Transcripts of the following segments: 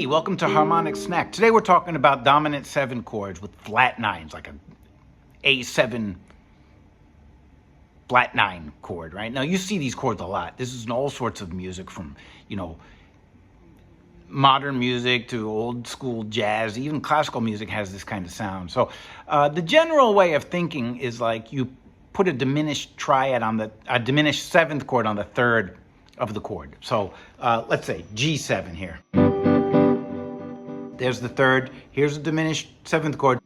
Hey, welcome to Harmonic Snack. Today we're talking about dominant 7 chords with flat 9s, like an A7 flat 9 chord, right? Now you see these chords a lot. This is in all sorts of music from, modern music to old school jazz. Even classical music has this kind of sound. So the general way of thinking is like you put a diminished triad on a diminished 7th chord on the 3rd of the chord. So let's say G7 here. There's the 3rd. Here's a diminished 7th chord.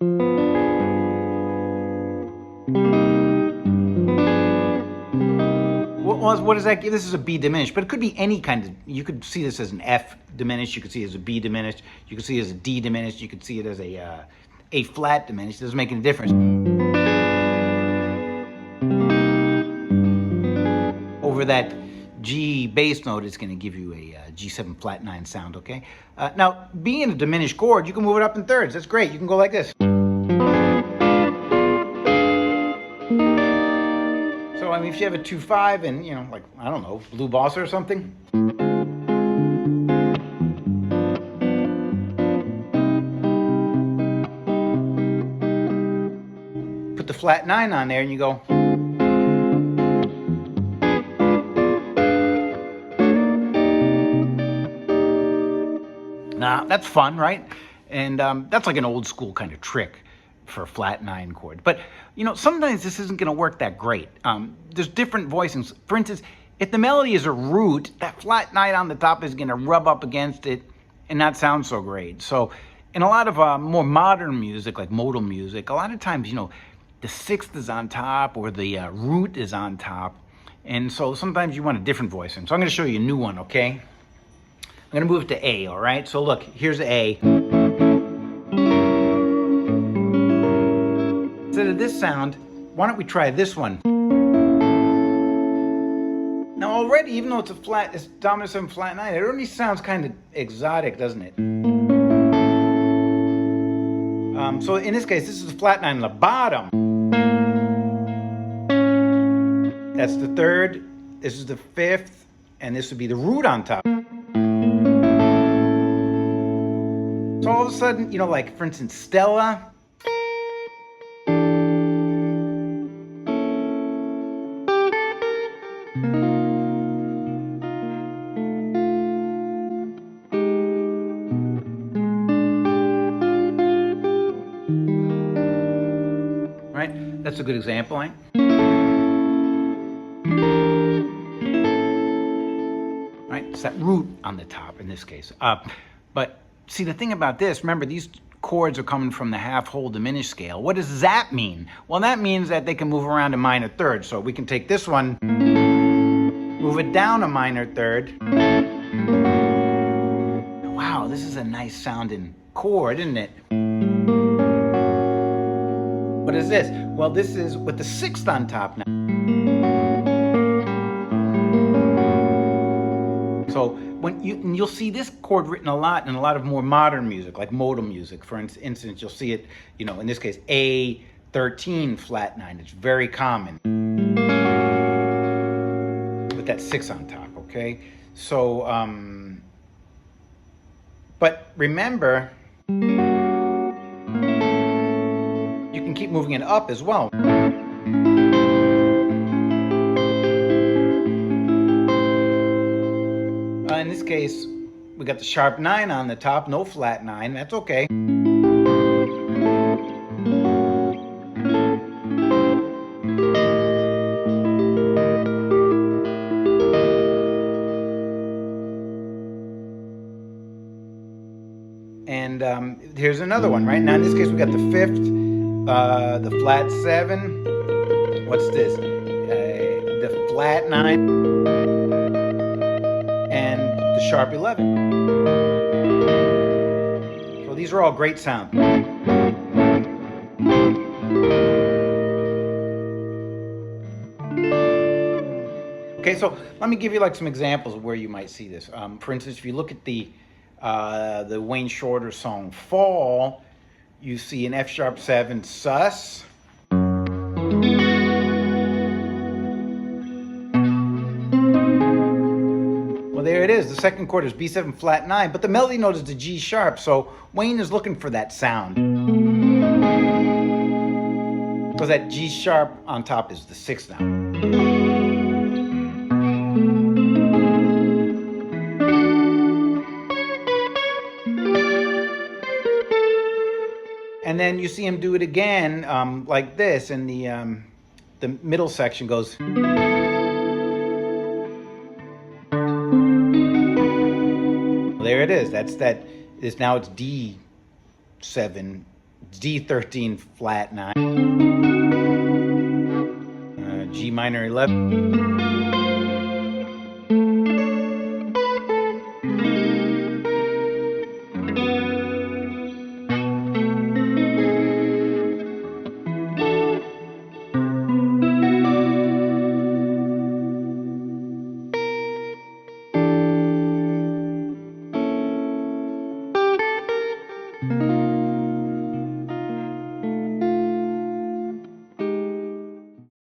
What does that give? This is a B diminished, but it could be any kind of, you could see this as an F diminished, you could see it as a B diminished, you could see it as a D diminished, you could see it as a flat diminished. It doesn't make any difference. Over that G bass note, it's going to give you a G7 flat 9 sound, okay? Now, being a diminished chord, you can move it up in thirds. That's great. You can go like this. So, I mean, if you have a 2-5 and, like, I don't know, Blue Bossa or something. Put the flat 9 on there and you go. Now, that's fun, right? And that's like an old school kind of trick for a flat 9 chord. But, sometimes this isn't going to work that great. There's different voicings. For instance, if the melody is a root, that flat 9 on the top is going to rub up against it and not sound so great. So in a lot of more modern music, like modal music, a lot of times, the 6th is on top or the root is on top. And so sometimes you want a different voicing. So I'm going to show you a new one, okay? I'm going to move it to A, all right? So look, here's A. Instead of this sound, why don't we try this one? Now already, even though it's it's dominant 7 flat 9, it already sounds kind of exotic, doesn't it? So in this case, this is a flat 9 on the bottom. That's the 3rd, this is the 5th, and this would be the root on top. So all of a sudden, like for instance, Stella. Right? That's a good example, right? Right? It's that root on the top in this case. But see, the thing about this, remember, these chords are coming from the half-whole diminished scale. What does that mean? Well, that means that they can move around a minor third. So we can take this one, move it down a minor third. Wow, this is a nice sounding chord, isn't it? What is this? Well, this is with the 6th on top now. So you'll see this chord written a lot in a lot of more modern music, like modal music. For instance, you'll see it, in this case, A13 flat 9. It's very common with that 6 on top, okay? So, but remember, you can keep moving it up as well. In this case, we got the sharp 9 on the top, no flat 9, that's okay. And here's another one, right? Now in this case, we got the 5th, the flat 7. What's this? The flat 9. And the sharp 11. So these are all great sounds. Okay, so let me give you like some examples of where you might see this. For instance, if you look at the Wayne Shorter song "Fall," you see an F sharp 7 sus. Well, there it is, the second chord is B7 flat 9, but the melody note is the G sharp, so Wayne is looking for that sound. Because that G sharp on top is the 6th now. And then you see him do it again like this, and the middle section goes. There it is. That's that. Now it's D7, D13 flat 9, G minor 11.